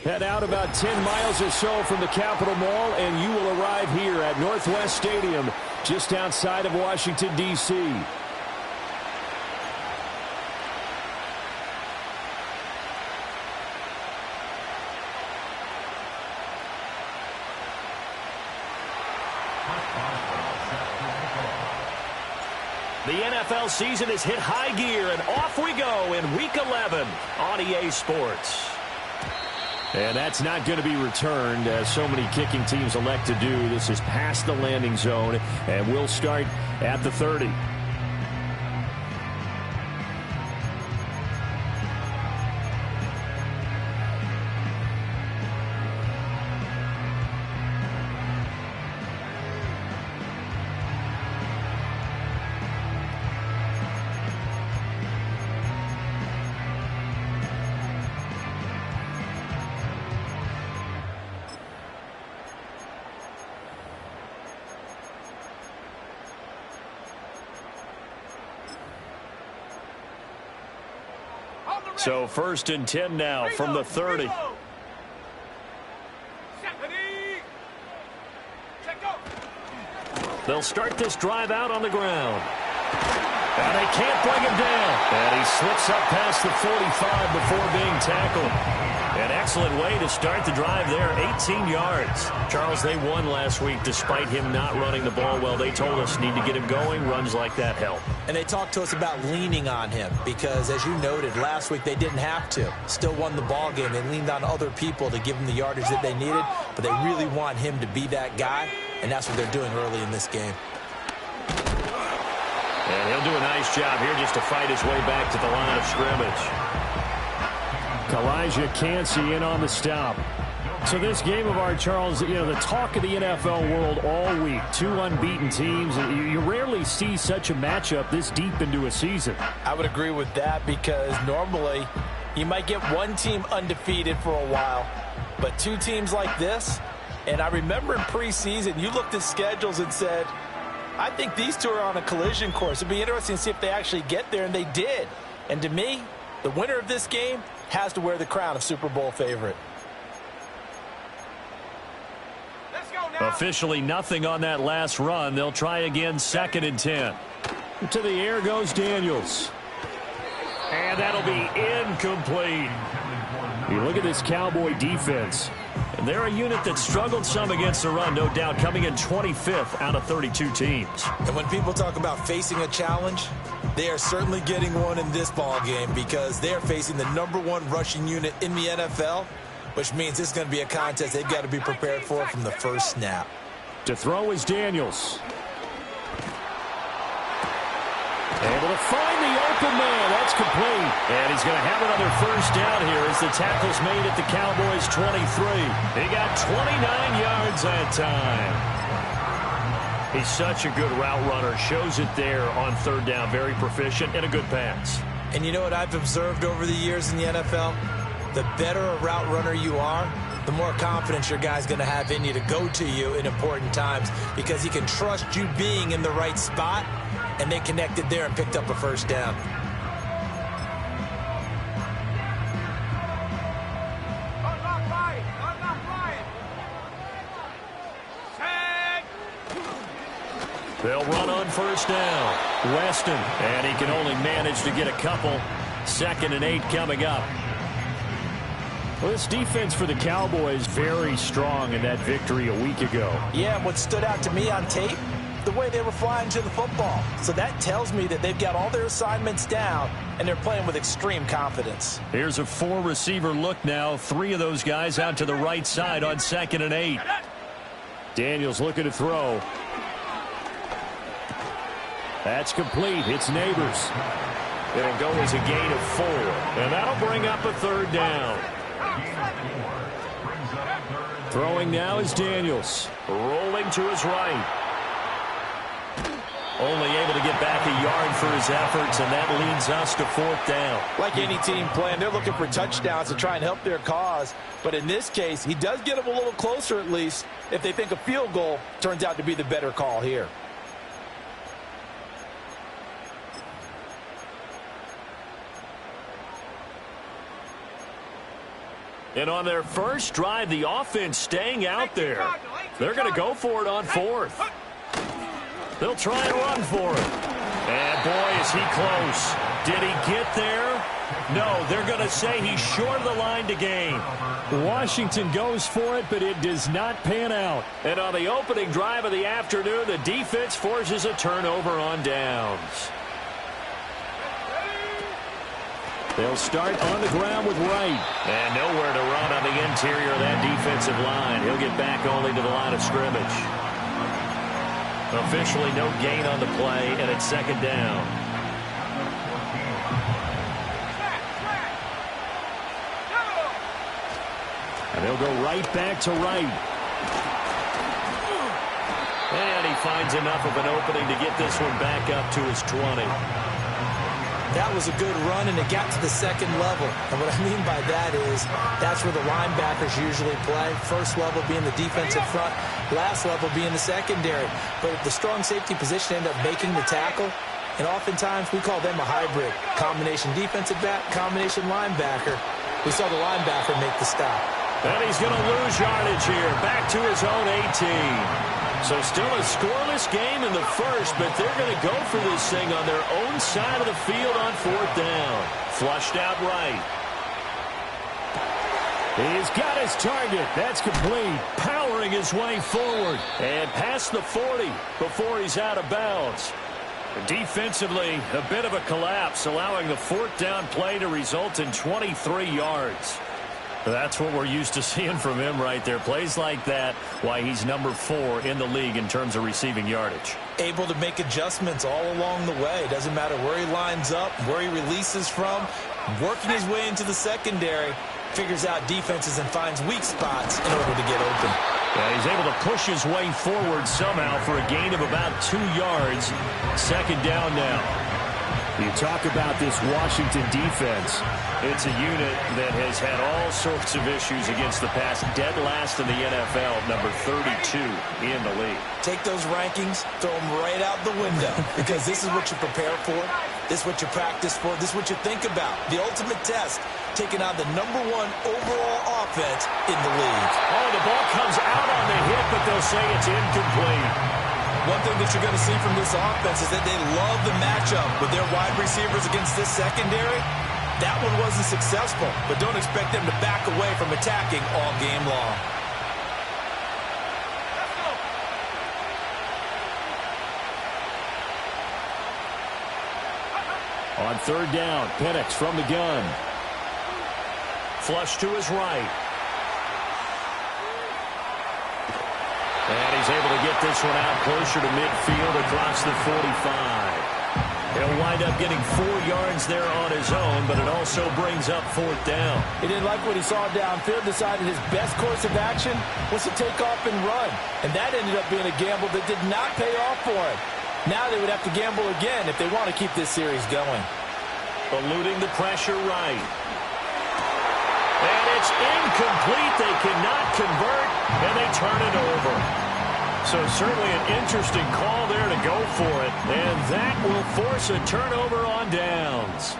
Head out about 10 miles or so from the Capitol Mall, and you will arrive here at Northwest Stadium, just outside of Washington, D.C. The NFL season has hit high gear, and off we go in Week 11 on EA Sports. And that's not going to be returned, as so many kicking teams elect to do. This is past the landing zone, and we'll start at the 30. So 1st and 10 now from the 30. They'll start this drive out on the ground. And they can't bring him down. And he slips up past the 45 before being tackled. An excellent way to start the drive there, 18 yards. Charles, they won last week despite him not running the ball well. They told us need to get him going. Runs like that help. And they talked to us about leaning on him because, as you noted, last week they didn't have to. Still won the ball game. They leaned on other people to give them the yardage that they needed, but they really want him to be that guy, and that's what they're doing early in this game. And he'll do a nice job here just to fight his way back to the line of scrimmage. Elijah Cansey in on the stop. So this game of art, Charles, you know, the talk of the NFL world all week. Two unbeaten teams. You rarely see such a matchup this deep into a season. I would agree with that because normally you might get one team undefeated for a while, but two teams like this, and I remember in preseason you looked at schedules and said, I think these two are on a collision course. It'd be interesting to see if they actually get there, and they did. And to me, the winner of this game has to wear the crown of Super Bowl favorite. Officially nothing on that last run. They'll try again 2nd and 10. To the air goes Daniels. And that'll be incomplete. You look at this Cowboy defense. And they're a unit that struggled some against the run, no doubt, coming in 25th out of 32 teams. And when people talk about facing a challenge, they are certainly getting one in this ball game because they're facing the #1 rushing unit in the NFL, which means it's going to be a contest they've got to be prepared for from the first snap. To throw is Daniels. Able to find the open man. That's complete. And he's going to have another first down here as the tackle's made at the Cowboys' 23. He got 29 yards that time. He's such a good route runner. Shows it there on 3rd down. Very proficient and a good pass. And you know what I've observed over the years in the NFL? The better a route runner you are, the more confidence your guy's going to have in you to go to you in important times because he can trust you being in the right spot, and they connected there and picked up a first down. They'll run on first down. Weston, and he can only manage to get a couple. 2nd and 8 coming up. Well, this defense for the Cowboys very strong in that victory a week ago. Yeah, and what stood out to me on tape, the way they were flying to the football. So that tells me that they've got all their assignments down, and they're playing with extreme confidence. Here's a 4-receiver look now. 3 of those guys out to the right side on 2nd and 8. Daniels looking to throw. That's complete. It's Neighbors. It'll go as a gain of 4. And that'll bring up a 3rd down. Throwing now is Daniels. Rolling to his right. Only able to get back a yard for his efforts, and that leads us to 4th down. Like any team playing, they're looking for touchdowns to try and help their cause. But in this case, he does get them a little closer at least if they think a field goal turns out to be the better call here. And on their first drive, the offense staying out there. They're going to go for it on fourth. They'll try and run for it. And boy, is he close. Did he get there? No, they're going to say he's short of the line to gain. Washington goes for it, but it does not pan out. And on the opening drive of the afternoon, the defense forces a turnover on downs. They'll start on the ground with Wright. And nowhere to run on the interior of that defensive line. He'll get back only to the line of scrimmage. Officially no gain on the play, and it's second down. And they'll go right back to Wright. And he finds enough of an opening to get this one back up to his 20. That was a good run, and it got to the second level. And what I mean by that is that's where the linebackers usually play. First level being the defensive front, last level being the secondary. But the strong safety position ended up making the tackle. And oftentimes we call them a hybrid. Combination defensive back, combination linebacker. We saw the linebacker make the stop. And he's going to lose yardage here. Back to his own 18. So still a scoreless game in the first, but they're going to go for this thing on their own side of the field on fourth down. Flushed out right. He's got his target. That's complete. Powering his way forward. And past the 40 before he's out of bounds. Defensively, a bit of a collapse, allowing the fourth down play to result in 23 yards. That's what we're used to seeing from him right there. Plays like that, why he's number 4 in the league in terms of receiving yardage. Able to make adjustments all along the way. Doesn't matter where he lines up, where he releases from. Working his way into the secondary. Figures out defenses and finds weak spots in order to get open. Yeah, he's able to push his way forward somehow for a gain of about 2 yards. Second down now. You talk about this Washington defense. It's a unit that has had all sorts of issues against the pass. Dead last in the NFL, number 32 in the league. Take those rankings, throw them right out the window, because this is what you prepare for. This is what you practice for. This is what you think about. The ultimate test, taking out the number 1 overall offense in the league. Oh, the ball comes out on the hit, but they'll say it's incomplete. One thing that you're going to see from this offense is that they love the matchup with their wide receivers against this secondary. That one wasn't successful, but don't expect them to back away from attacking all game long. On third down, Penix from the gun. Flush to his right. And he's able to get this one out closer to midfield across the 45. He'll wind up getting 4 yards there on his own, but it also brings up fourth down. He didn't like what he saw downfield, decided his best course of action was to take off and run. And that ended up being a gamble that did not pay off for him. Now they would have to gamble again if they want to keep this series going. Eluding the pressure right. And it's incomplete. They cannot convert, and they turn it over. So certainly an interesting call there to go for it, and that will force a turnover on downs.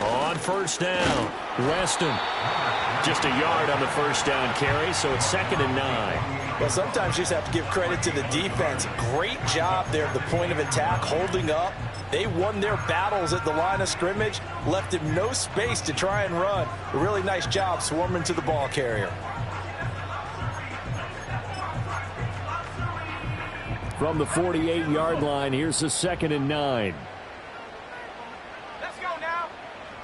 On first down, Weston. Just a yard on the first down carry, so it's 2nd and 9. Well, sometimes you just have to give credit to the defense. Great job there at the point of attack, holding up. They won their battles at the line of scrimmage, left him no space to try and run. A really nice job swarming to the ball carrier. From the 48-yard line, here's the 2nd and 9. Let's go now.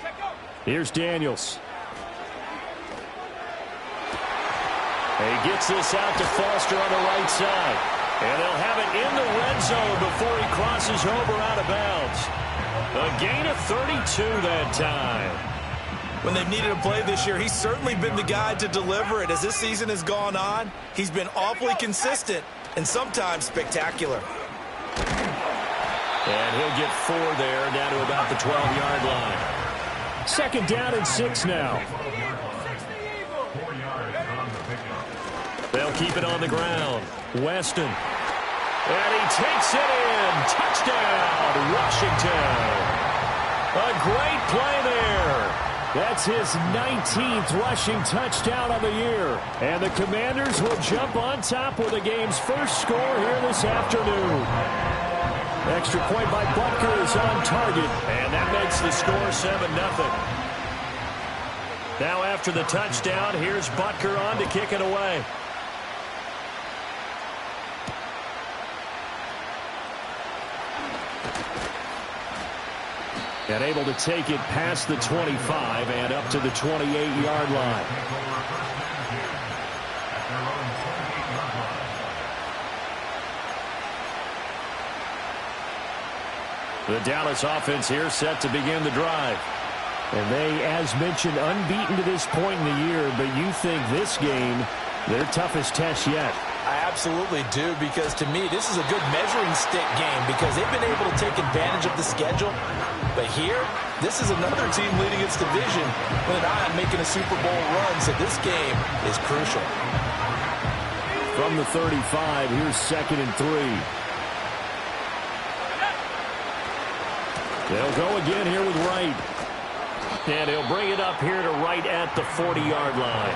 Check go. Here's Daniels. He gets this out to Foster on the right side. And they'll have it in the red zone before he crosses over out of bounds. A gain of 32 that time. When they've needed a play this year, he's certainly been the guy to deliver it. As this season has gone on, he's been awfully consistent and sometimes spectacular. And he'll get 4 there, down to about the 12-yard line. 2nd down and 6 now. They'll keep it on the ground. Weston. And he takes it in. Touchdown, Washington. A great play there. That's his 19th rushing touchdown of the year. And the Commanders will jump on top with the game's first score here this afternoon. Extra point by Butker is on target. And that makes the score 7-0. Now after the touchdown, here's Butker on to kick it away. And able to take it past the 25 and up to the 28-yard line. The Dallas offense here set to begin the drive. And they, as mentioned, unbeaten to this point in the year, but you think this game, their toughest test yet. I absolutely do, because to me, this is a good measuring stick game because they've been able to take advantage of the schedule. But here, this is another team leading its division with an eye on making a Super Bowl run, so this game is crucial. From the 35, here's 2nd and 3. They'll go again here with Wright. And he'll bring it up here to right at the 40-yard line.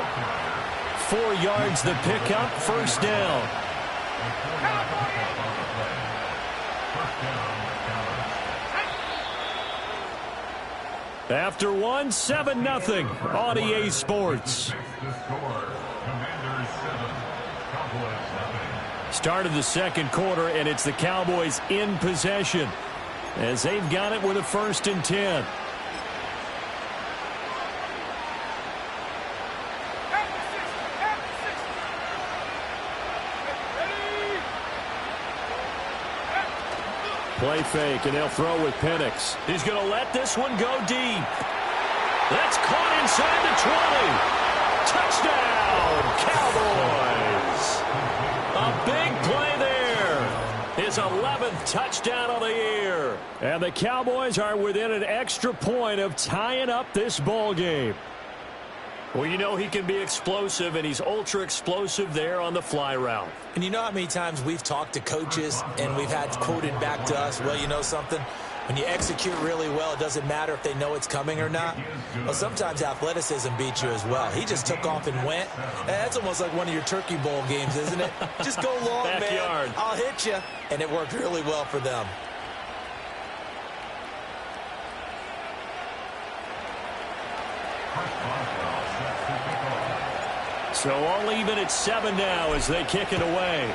4 yards the pickup, first down. After one, 7-0 on EA Sports. Started the second quarter, and it's the Cowboys in possession as they've got it with a 1st and 10. Play fake, and they'll throw with Penix. He's going to let this one go deep. That's caught inside the 20. Touchdown, Cowboys. A big play there. His 11th touchdown of the year. And the Cowboys are within an extra point of tying up this ball game. Well, you know he can be explosive, and he's ultra explosive there on the fly route. And you know how many times we've talked to coaches and we've had quoted back to us, well, you know something? When you execute really well, it doesn't matter if they know it's coming or not. Well, sometimes athleticism beats you as well. He just took off and went. That's almost like one of your Turkey Bowl games, isn't it? Just go long, Backyard. man. I'll hit you. And it worked really well for them. So all even at 7 now as they kick it away.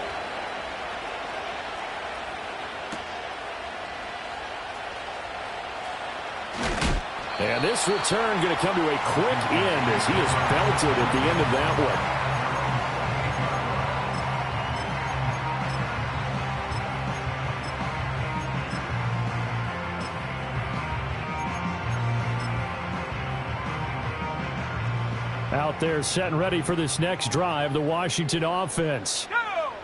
And this return going to come to a quick end as he is belted at the end of that one. Out there set and ready for this next drive, the Washington offense.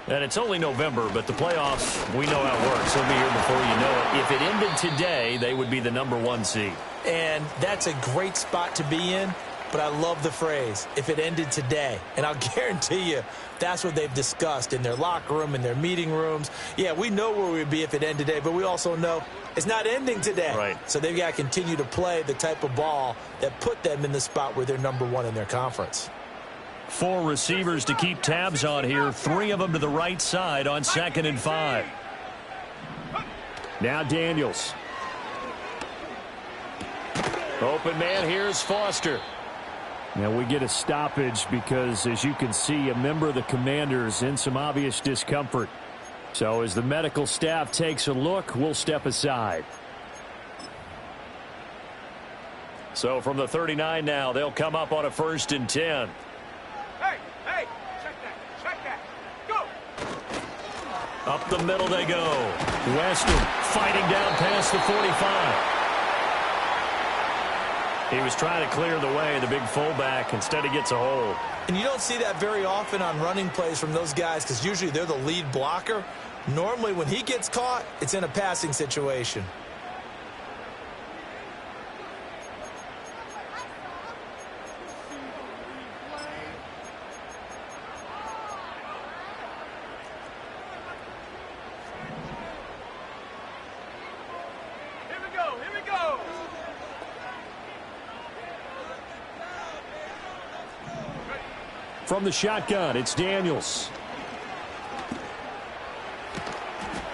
And it's only November, but the playoffs, we know how it works. They'll be here before you know it. If it ended today, they would be the #1 seed. And that's a great spot to be in, but I love the phrase, if it ended today. And I'll guarantee you that's what they've discussed in their locker room, in their meeting rooms. Yeah, we know where we'd be if it ended today, but we also know it's not ending today. Right. So they've got to continue to play the type of ball that put them in the spot where they're #1 in their conference. 4 receivers to keep tabs on here. 3 of them to the right side on 2nd and 5. Now Daniels. Open man, here's Foster. Now we get a stoppage because, as you can see, a member of the Commanders in some obvious discomfort. So as the medical staff takes a look, we'll step aside. So from the 39 now, they'll come up on a 1st and 10. Hey, check that, go! Up the middle they go. Weston fighting down past the 45. He was trying to clear the way, the big fullback. Instead, he gets a hold. And you don't see that very often on running plays from those guys because usually they're the lead blocker. Normally, when he gets caught, it's in a passing situation. From the shotgun, it's Daniels.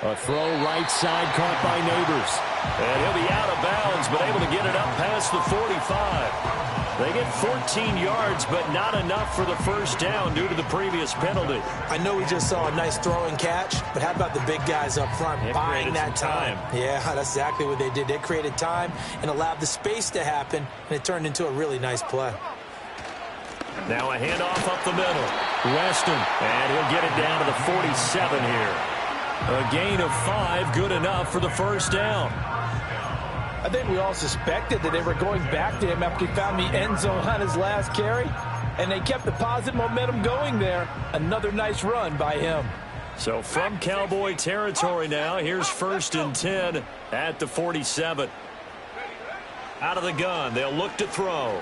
A throw right side caught by Neighbors. And he'll be out of bounds, but able to get it up past the 45. They get 14 yards, but not enough for the first down due to the previous penalty. I know we just saw a nice throwing catch, but how about the big guys up front buying that time? Yeah, that's exactly what they did. They created time and allowed the space to happen, and it turned into a really nice play. Now a handoff up the middle. Weston, and he'll get it down to the 47 here. A gain of 5, good enough for the first down. I think we all suspected that they were going back to him after he found the end zone on his last carry, and they kept the positive momentum going there. Another nice run by him. So from Cowboy territory now, here's 1st and 10 at the 47. Out of the gun, they'll look to throw.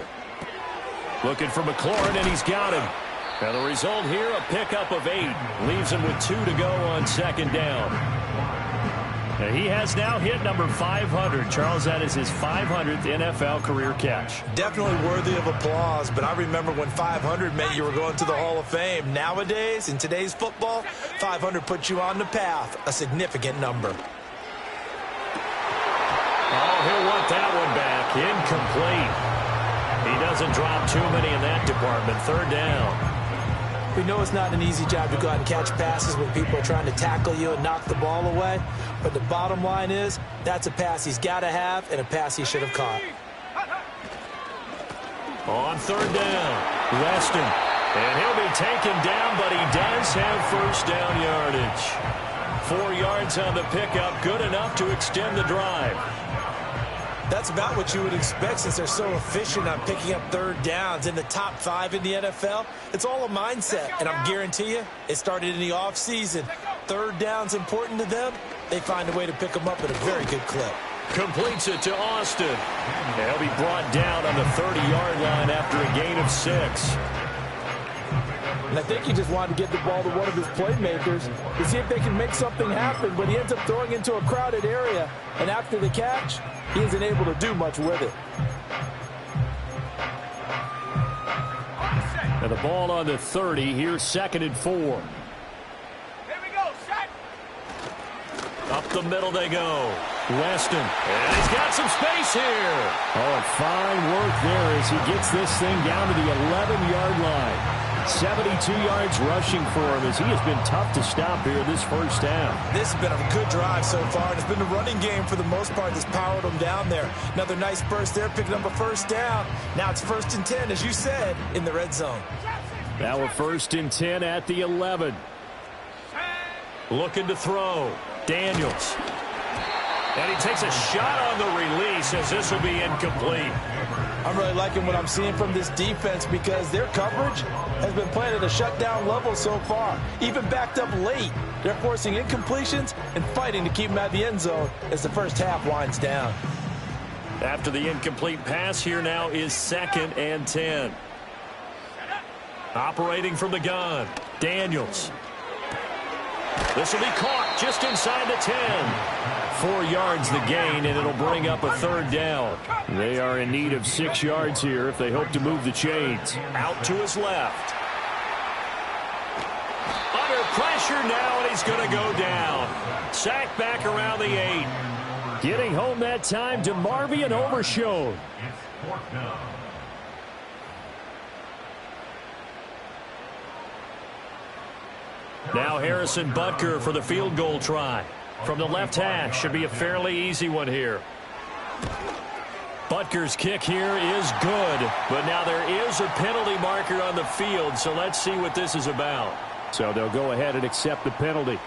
Looking for McLaurin, and he's got him. And the result here, a pickup of 8. Leaves him with 2 to go on 2nd down. And he has now hit number 500. Charles, that is his 500th NFL career catch. Definitely worthy of applause, but I remember when 500 meant you were going to the Hall of Fame. Nowadays, in today's football, 500 puts you on the path, a significant number. Oh, he'll want that one back. Incomplete. He doesn't drop too many in that department. 3rd down. We know it's not an easy job to go out and catch passes when people are trying to tackle you and knock the ball away. But the bottom line is, that's a pass he's got to have and a pass he should have caught. On 3rd down, Weston. And he'll be taken down, but he does have 1st down yardage. 4 yards on the pickup, good enough to extend the drive. That's about what you would expect since they're so efficient on picking up 3rd downs in the top 5 in the NFL. It's all a mindset, and I guarantee you it started in the offseason. 3rd down's important to them. They find a way to pick them up at a very good clip. Completes it to Austin. And he'll be brought down on the 30-yard line after a gain of 6. And I think he just wanted to get the ball to one of his playmakers to see if they can make something happen, but he ends up throwing into a crowded area, and after the catch, he isn't able to do much with it. And the ball on the 30. Here's 2nd and 4. Here we go, set. Up the middle they go. Weston. And he's got some space here. Oh, fine work there as he gets this thing down to the 11-yard line. 72 yards rushing for him as he has been tough to stop here this first down. This has been a good drive so far, and it's been the running game for the most part that's powered him down there. Another nice burst there, picking up a 1st down. Now it's 1st and 10, as you said, in the red zone. Now a 1st and 10 at the 11. Looking to throw. Daniels. And he takes a shot on the release as this will be incomplete. I'm really liking what I'm seeing from this defense because their coverage has been playing at a shutdown level so far. Even backed up late, they're forcing incompletions and fighting to keep them out of the end zone as the first half winds down. After the incomplete pass, here now is 2nd and 10. Operating from the gun, Daniels. This will be caught just inside the 10. 4 yards the gain, and it'll bring up a 3rd down. They are in need of 6 yards here if they hope to move the chains. Out to his left. Under pressure now, and he's going to go down. Sacked back around the 8. Getting home that time to Marvian Overshone. Now Harrison Butker for the field goal try. From the left hash, should be a fairly easy one here. Butker's kick here is good, but now there is a penalty marker on the field, so let's see what this is about. So they'll go ahead and accept the penalty.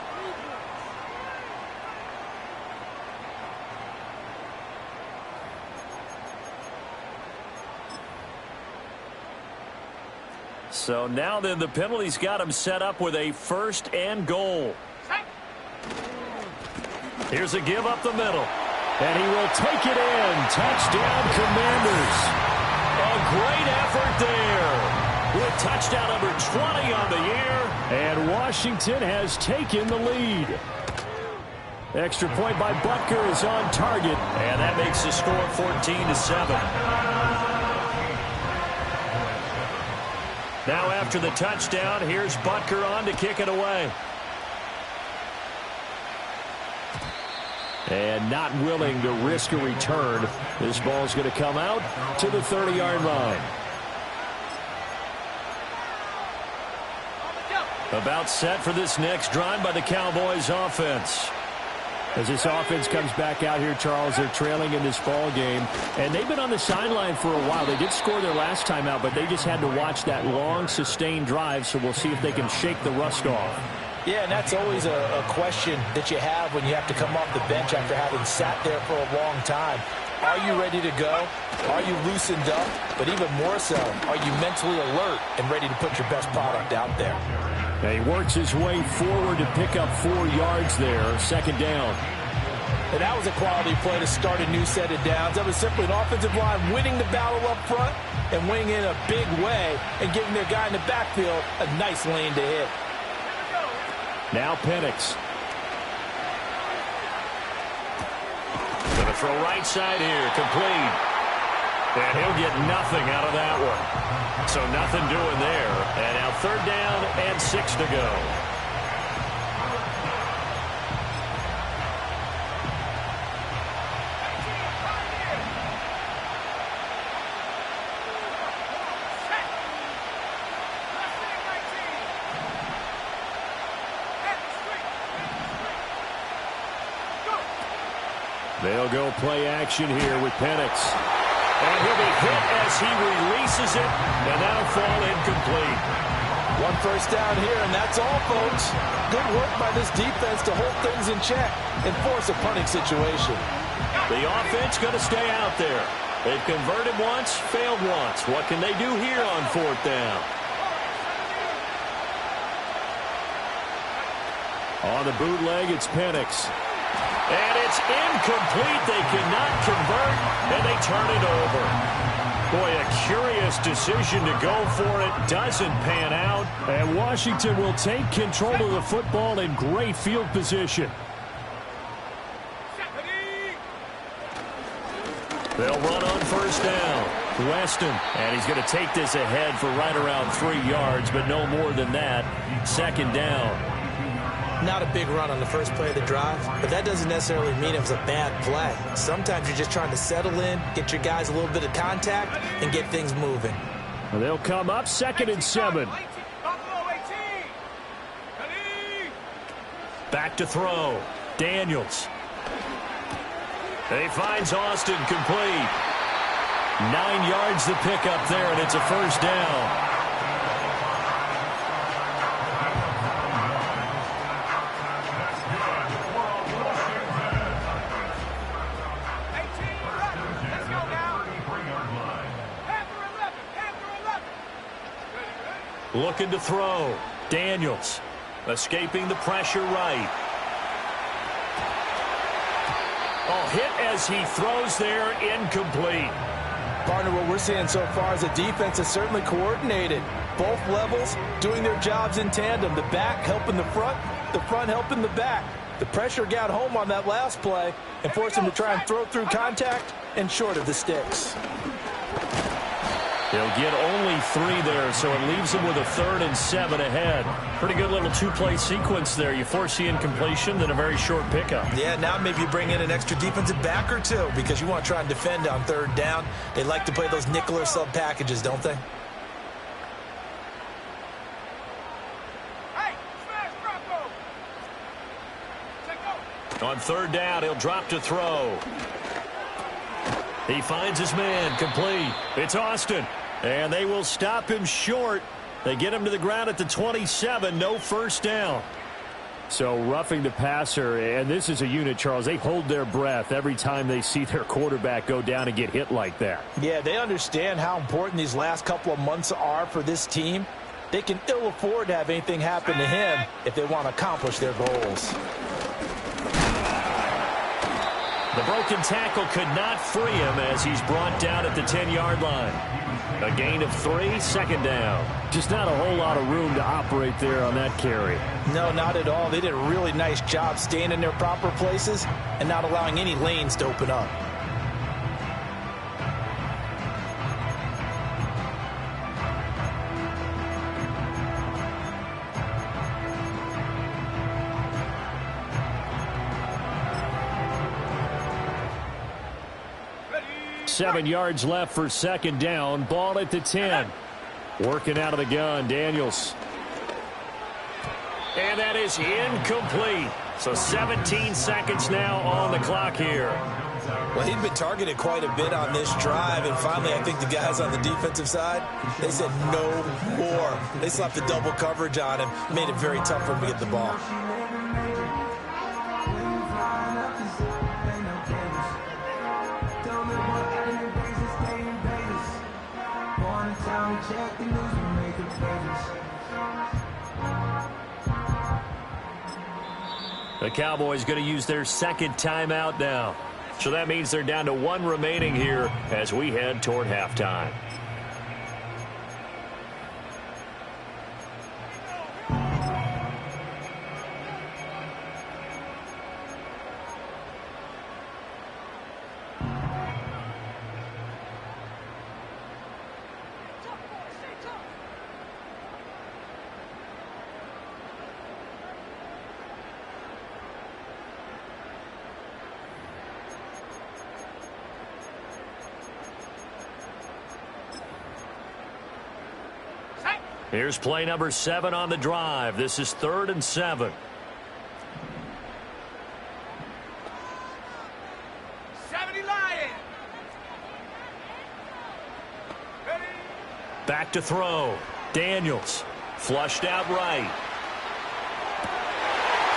So now then the penalty's got him set up with a 1st and goal. Here's a give up the middle. And he will take it in. Touchdown, Commanders. A great effort there. With touchdown number 20 on the year. And Washington has taken the lead. Extra point by Butker is on target. And that makes the score 14-7. Now after the touchdown, here's Butker on to kick it away. And not willing to risk a return. This ball's going to come out to the 30-yard line. About set for this next drive by the Cowboys offense. As this offense comes back out here, Charles, they're trailing in this ball game. And they've been on the sideline for a while. They did score their last time out, but they just had to watch that long, sustained drive. So we'll see if they can shake the rust off. Yeah, and that's always a question that you have when you have to come off the bench after having sat there for a long time. Are you ready to go? Are you loosened up? But even more so, are you mentally alert and ready to put your best product out there? Now he works his way forward to pick up 4 yards there, second down. And that was a quality play to start a new set of downs. That was simply an offensive line winning the battle up front and winning in a big way and giving their guy in the backfield a nice lane to hit. Now Penix. Gonna throw right side here, complete. And he'll get nothing out of that one. So nothing doing there. And now third down and 6 to go. They'll go play action here with Penix. And he'll be hit as he releases it, and that'll fall incomplete. 1 first down here, and that's all, folks. Good work by this defense to hold things in check and force a punting situation. The offense going to stay out there. They've converted once, failed once. What can they do here on 4th down? On the bootleg, it's Penix. And it's incomplete. They cannot convert, and they turn it over. Boy, a curious decision to go for it. Doesn't pan out. And Washington will take control of the football in great field position. They'll run on first down. Weston, and he's going to take this ahead for right around 3 yards, but no more than that. Second down. Not a big run on the first play of the drive, but that doesn't necessarily mean it was a bad play. Sometimes you're just trying to settle in, get your guys a little bit of contact, and get things moving. And they'll come up 2nd and 7. Back to throw. Daniels. He finds Austin complete. 9 yards to pick up there, and it's a first down. Looking to throw. Daniels escaping the pressure right. Oh, hit as he throws there, incomplete. Partner, what we're seeing so far is a defense that's certainly coordinated. Both levels doing their jobs in tandem. The back helping the front helping the back. The pressure got home on that last play and forced him to try and throw through contact and short of the sticks. They'll get only 3 there, so it leaves them with a 3rd and 7 ahead. Pretty good little 2-play sequence there. You force the incompletion, then a very short pickup. Yeah, now maybe you bring in an extra defensive back or two because you want to try and defend on 3rd down. They like to play those nickel or sub packages, don't they? On 3rd down, he'll drop to throw. He finds his man, complete. It's Austin, and they will stop him short. They get him to the ground at the 27, no first down. So roughing the passer, and this is a unit, Charles. They hold their breath every time they see their quarterback go down and get hit like that. Yeah, they understand how important these last couple of months are for this team. They can ill afford to have anything happen to him if they want to accomplish their goals. The broken tackle could not free him as he's brought down at the 10-yard line. A gain of 3, second down. Just not a whole lot of room to operate there on that carry. No, not at all. They did a really nice job staying in their proper places and not allowing any lanes to open up. 7 yards left for second down. Ball at the 10. Working out of the gun, Daniels. And that is incomplete. So 17 seconds now on the clock here. Well, he'd been targeted quite a bit on this drive, and finally I think the guys on the defensive side, they said no more. They slapped the double coverage on him, made it very tough for him to get the ball. The Cowboys going to use their second timeout now. So that means they're down to 1 remaining here as we head toward halftime. Here's play number 7 on the drive. This is 3rd and 7. 70 Lions. Ready? Back to throw. Daniels flushed out right.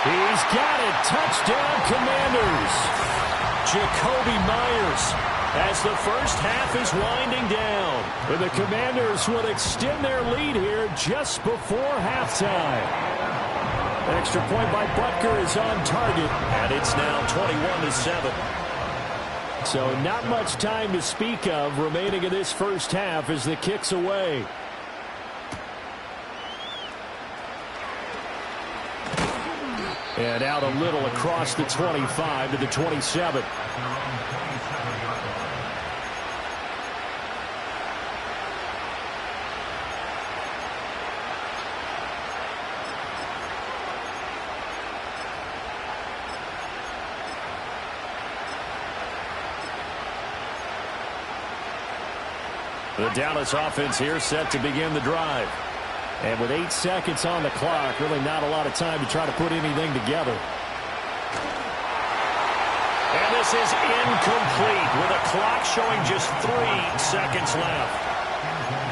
He's got it. Touchdown, Commanders. Jacoby Myers as the first half is winding down. And the Commanders will extend their lead here just before halftime. Extra point by Butker is on target. And it's now 21-7. So not much time to speak of remaining in this first half as the kick's away. And out a little across the 25 to the 27. The Dallas offense here set to begin the drive. And with 8 seconds on the clock, really not a lot of time to try to put anything together. And this is incomplete with a clock showing just 3 seconds left.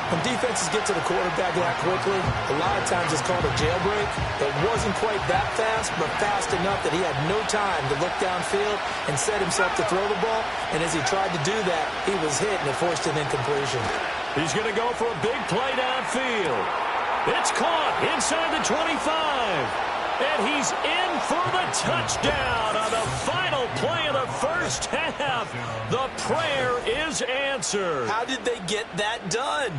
When defenses get to the quarterback that quickly, a lot of times it's called a jailbreak. It wasn't quite that fast, but fast enough that he had no time to look downfield and set himself to throw the ball. And as he tried to do that, he was hit and it forced an incompletion. He's going to go for a big play downfield. It's caught inside the 25. And he's in for the touchdown on the final play of the first half. The prayer is answered. How did they get that done?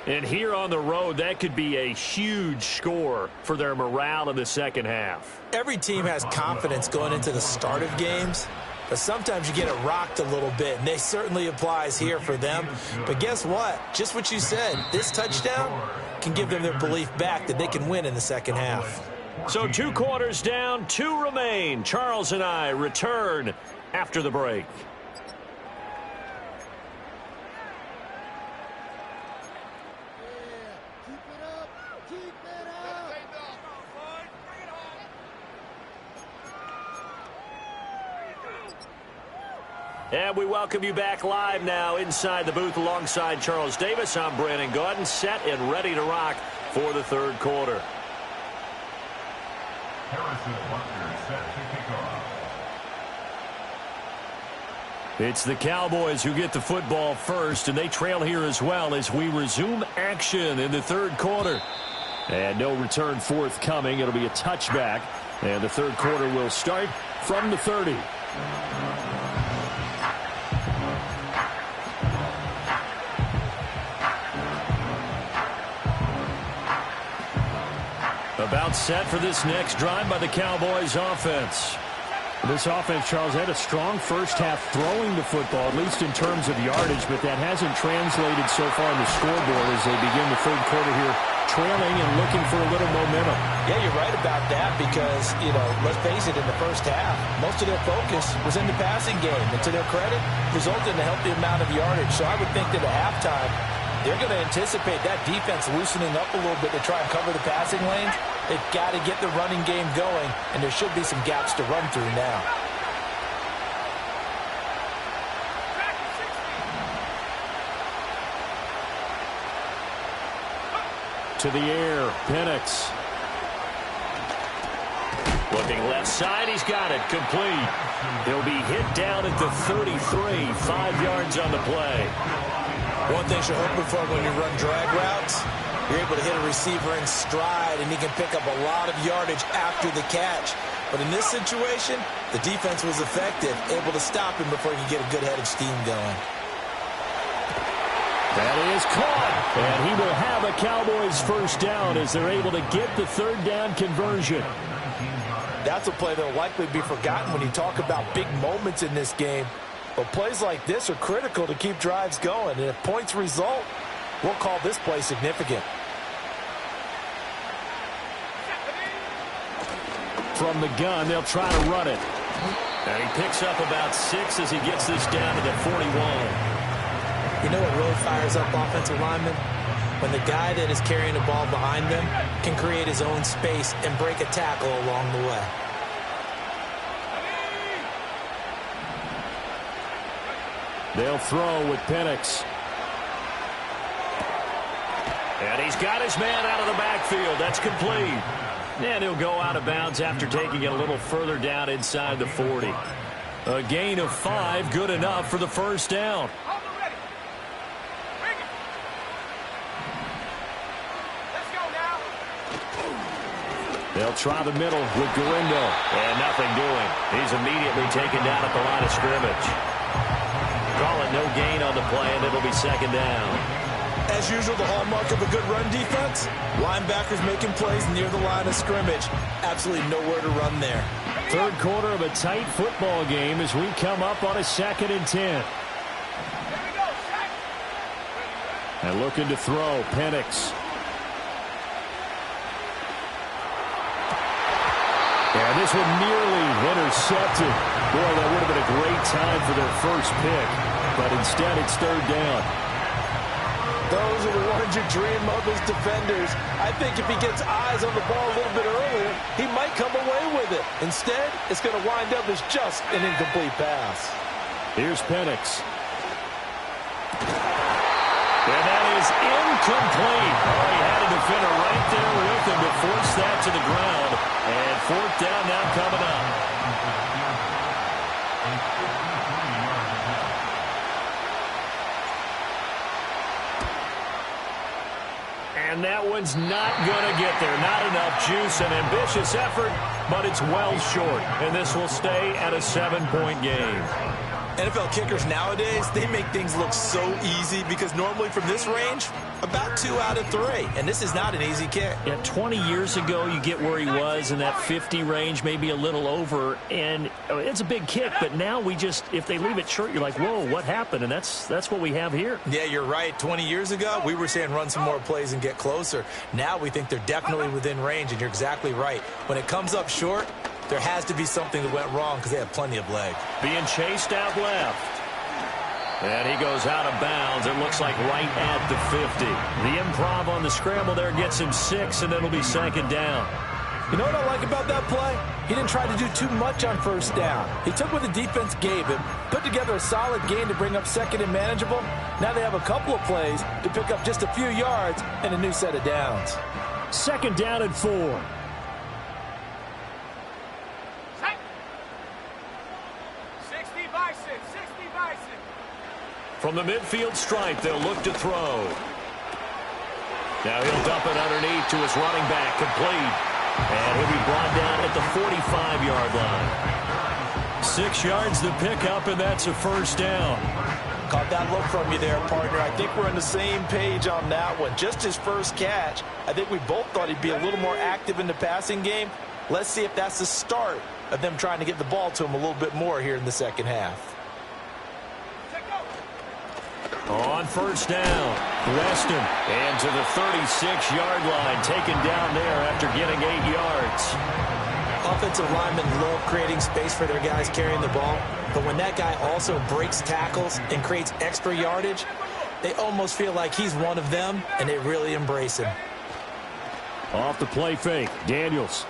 And here on the road, that could be a huge score for their morale in the second half. Every team has confidence going into the start of games, but sometimes you get it rocked a little bit, and this certainly applies here for them. But guess what? Just what you said, this touchdown can give them their belief back that they can win in the second half. So 2 quarters down, 2 remain. Charles and I return after the break. And we welcome you back live now inside the booth alongside Charles Davis. I'm Brandon Gaudin, set and ready to rock for the third quarter. It's the Cowboys who get the football first, and they trail here as well as we resume action in the third quarter. And no return forthcoming. It'll be a touchback, and the third quarter will start from the 30. About set for this next drive by the Cowboys offense. This offense, Charles, had a strong first half throwing the football, at least in terms of yardage, but that hasn't translated so far on the scoreboard as they begin the third quarter here, trailing and looking for a little momentum. Yeah, you're right about that because, let's face it, in the first half, most of their focus was in the passing game. And to their credit, resulted in a healthy amount of yardage. So I would think that at halftime, they're going to anticipate that defense loosening up a little bit to try and cover the passing lanes. They've got to get the running game going, and there should be some gaps to run through now. To the air, Penix. Looking left side, he's got it, complete. He'll be hit down at the 33, 5 yards on the play. One thing you're hoping for when you run drag routes, you're able to hit a receiver in stride, and he can pick up a lot of yardage after the catch. But in this situation, the defense was effective, able to stop him before he could get a good head of steam going. That is caught, and he will have a Cowboys first down as they're able to get the third down conversion. That's a play that will likely be forgotten when you talk about big moments in this game. But plays like this are critical to keep drives going. And if points result, we'll call this play significant. From the gun, they'll try to run it. And he picks up about 6 as he gets this down to the 41. You know what really fires up offensive linemen? When the guy that is carrying the ball behind them can create his own space and break a tackle along the way. They'll throw with Penix. And he's got his man out of the backfield. That's complete. And he'll go out of bounds after taking it a little further down inside the 40. A gain of 5, good enough for the first down. They'll try the middle with Garindo. And nothing doing. He's immediately taken down at the line of scrimmage. Call it no gain on the play, and it'll be second down. As usual, the hallmark of a good run defense, linebackers making plays near the line of scrimmage. Absolutely nowhere to run there. Third quarter of a tight football game as we come up on a 2nd and 10. And looking to throw, Penix. And this one nearly intercepted. Boy, that would have been a great time for their first pick. But instead, it's third down. Those are the ones you dream of as defenders. I think if he gets eyes on the ball a little bit earlier, he might come away with it. Instead, it's going to wind up as just an incomplete pass. Here's Penix. And that is incomplete. Oh, he had a defender right there with him to force that to the ground. And fourth down now coming up. And that one's not going to get there. Not enough juice. An ambitious effort, but it's well short. And this will stay at a 7-point game. NFL kickers nowadays, they make things look so easy because normally from this range, about 2 out of 3. And this is not an easy kick. Yeah, 20 years ago, you get where he was in that 50 range, maybe a little over. And it's a big kick, but now we just, if they leave it short, you're like, whoa, what happened? And that's what we have here. Yeah, you're right. 20 years ago, we were saying run some more plays and get closer. Now we think they're definitely within range, and you're exactly right. When it comes up short, there has to be something that went wrong because they have plenty of leg. Being chased out left. And he goes out of bounds. It looks like right at the 50. The improv on the scramble there gets him 6, and it'll be second down. You know what I like about that play? He didn't try to do too much on first down. He took what the defense gave him, put together a solid gain to bring up second and manageable. Now they have a couple of plays to pick up just a few yards and a new set of downs. Second down and 4. From the midfield stripe, they'll look to throw. Now he'll dump it underneath to his running back, complete. And he'll be brought down at the 45-yard line. 6 yards to pick up, and that's a first down. Caught that look from you there, partner. I think we're on the same page on that one. Just his first catch. I think we both thought he'd be a little more active in the passing game. Let's see if that's the start of them trying to get the ball to him a little bit more here in the second half. On first down, Weston, and to the 36-yard line, taken down there after getting 8 yards. Offensive linemen love creating space for their guys carrying the ball, but when that guy also breaks tackles and creates extra yardage, they almost feel like he's one of them, and they really embrace him. Off the play fake, Daniels.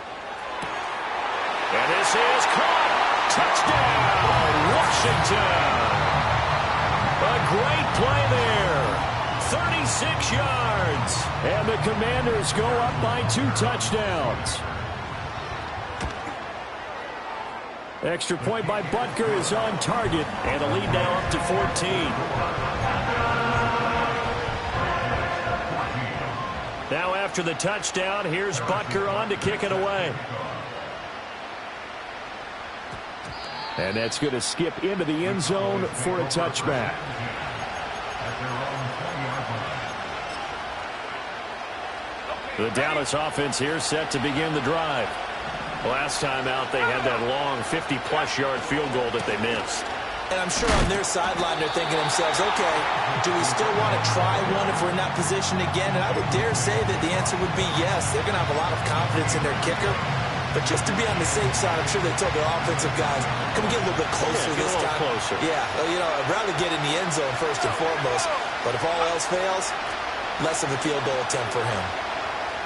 And this is caught. Touchdown, Washington. A great play there. 36 yards. And the Commanders go up by 2 touchdowns. Extra point by Butker is on target. And a lead now up to 14. Now after the touchdown, here's Butker on to kick it away. And that's going to skip into the end zone for a touchback. The Dallas offense here set to begin the drive. Last time out, they had that long 50-plus yard field goal that they missed. And I'm sure on their sideline they're thinking to themselves, okay, do we still want to try one if we're in that position again? And I would dare say that the answer would be yes. They're going to have a lot of confidence in their kicker. But just to be on the safe side, I'm sure they told their offensive guys, can we get a little bit closer this time? Closer. Yeah, you know, I'd rather get in the end zone first and foremost. But if all else fails, less of a field goal attempt for him.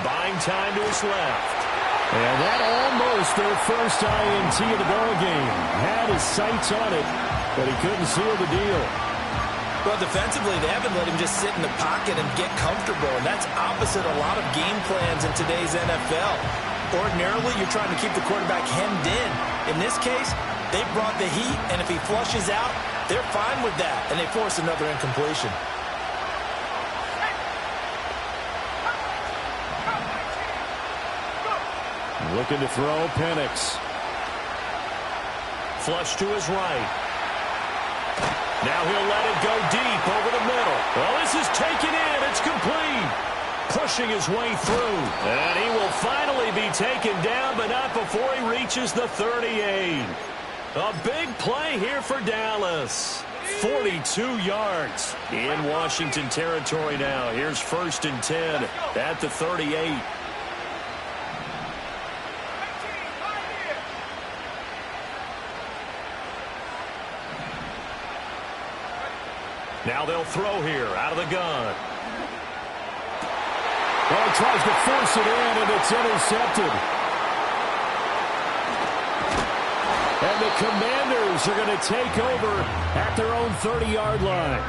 Buying time to his left. And that almost their first INT of the ball game. Had his sights on it, but he couldn't seal the deal. Well, defensively, they haven't let him just sit in the pocket and get comfortable, and that's opposite a lot of game plans in today's NFL. Ordinarily, you're trying to keep the quarterback hemmed in. In this case, they brought the heat, and if he flushes out, they're fine with that, and they force another incompletion. Looking to throw, Penix. Flush to his right. Now he'll let it go deep over the middle. Well, this is taken in. It's complete. Pushing his way through. And he will finally be taken down, but not before he reaches the 38. A big play here for Dallas. 42 yards in Washington territory now. Here's 1st and 10 at the 38. Now they'll throw here out of the gun. Well, tries to force it in, and it's intercepted. And the Commanders are going to take over at their own 30-yard line.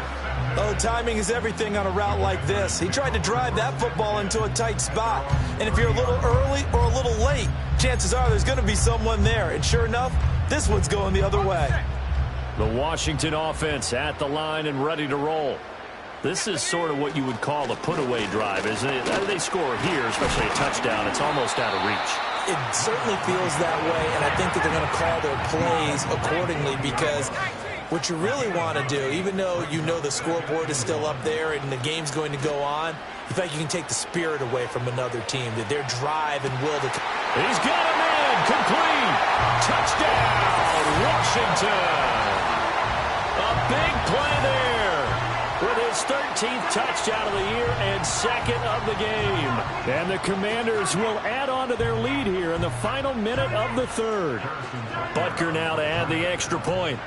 Oh, timing is everything on a route like this. He tried to drive that football into a tight spot. And if you're a little early or a little late, chances are there's going to be someone there. And sure enough, this one's going the other way. The Washington offense at the line and ready to roll. This is sort of what you would call a put-away drive, isn't it? They score here, especially a touchdown. It's almost out of reach. It certainly feels that way, and I think that they're going to call their plays accordingly because what you really want to do, even though you know the scoreboard is still up there and the game's going to go on, in fact, you can take the spirit away from another team, that their drive and will to... He's got him in. Complete. Touchdown, Washington. A big play there with his 13th touchdown of the year and 2nd of the game. And the Commanders will add on to their lead here in the final minute of the 3rd. Butker now to add the extra point.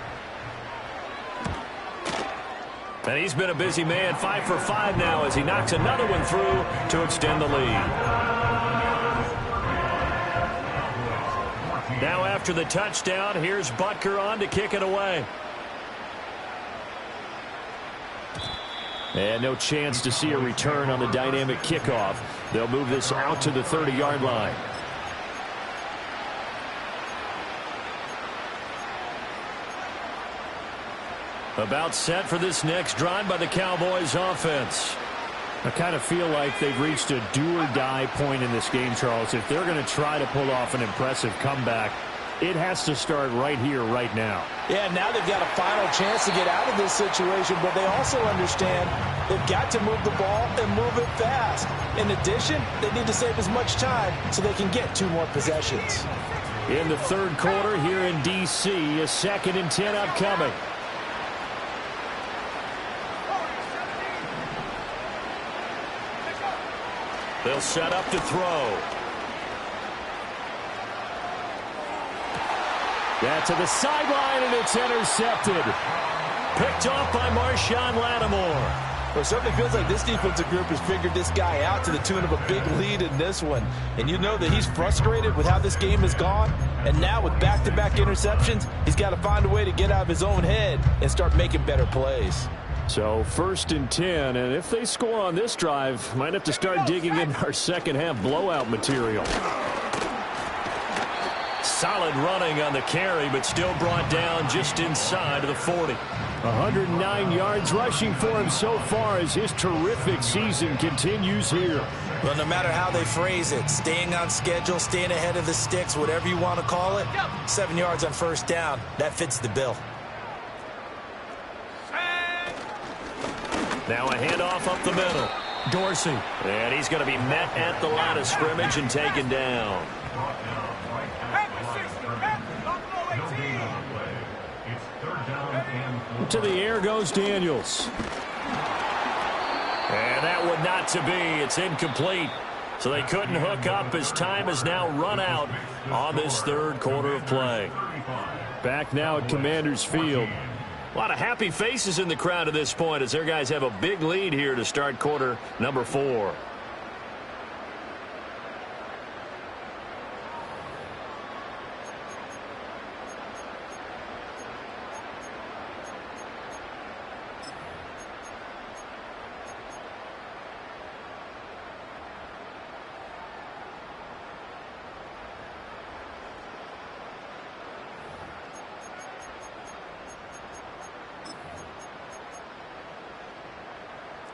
And he's been a busy man, 5 for 5 now as he knocks another one through to extend the lead. Now after the touchdown, here's Butker on to kick it away. And no chance to see a return on the dynamic kickoff. They'll move this out to the 30-yard line. About set for this next drive by the Cowboys offense. I kind of feel like they've reached a do-or-die point in this game, Charles. If they're going to try to pull off an impressive comeback, it has to start right here, right now. Yeah, now they've got a final chance to get out of this situation, but they also understand they've got to move the ball and move it fast. In addition, they need to save as much time so they can get 2 more possessions. in the third quarter here in D.C. A 2nd and 10 upcoming. They'll set up to throw. That to the sideline, and it's intercepted. Picked off by Marshawn Lattimore. Well, it certainly feels like this defensive group has figured this guy out to the tune of a big lead in this one. And you know that he's frustrated with how this game has gone. And now with back-to-back interceptions, he's got to find a way to get out of his own head and start making better plays. So 1st and 10, and if they score on this drive, might have to start digging in our second-half blowout material. Solid running on the carry, but still brought down just inside of the 40. 109 yards rushing for him so far as his terrific season continues here. Well, no matter how they phrase it, staying on schedule, staying ahead of the sticks, whatever you want to call it, 7 yards on 1st down, that fits the bill. Now a handoff up the middle. Dorsey. And he's going to be met at the line of scrimmage and taken down. To the air goes Daniels. And that one not to be. It's incomplete. So they couldn't hook up as time has now run out on this third quarter of play. Back now at Commander's Field. A lot of happy faces in the crowd at this point as their guys have a big lead here to start quarter number 4.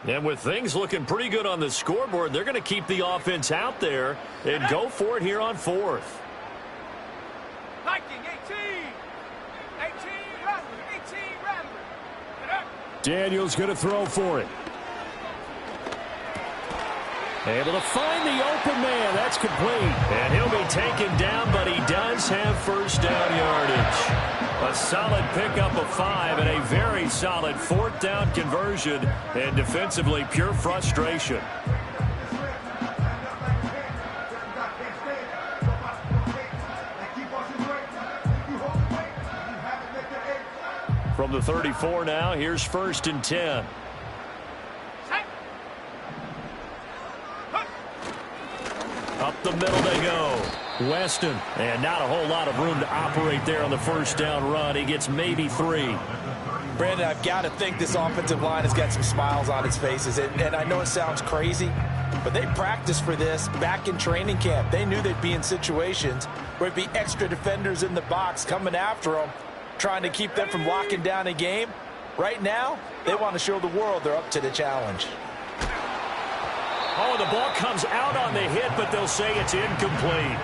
And with things looking pretty good on the scoreboard, they're going to keep the offense out there and go for it here on 4th. Viking 18. 18 Rattler. 18 Rattler. Daniels going to throw for it. Able to find the open man. That's complete. And he'll be taken down, but he does have 1st down yardage. A solid pickup of 5 and a very solid 4th down conversion, and defensively pure frustration. From the 34 now, here's 1st and 10. Up the middle they go. Weston, and not a whole lot of room to operate there on the 1st down run. He gets maybe 3. Brandon, I've got to think this offensive line has got some smiles on its faces. And I know it sounds crazy, but they practiced for this back in training camp. They knew they'd be in situations where it'd be extra defenders in the box coming after them, trying to keep them from locking down a game. Right now, they want to show the world they're up to the challenge. Oh, the ball comes out on the hit, but they'll say it's incomplete.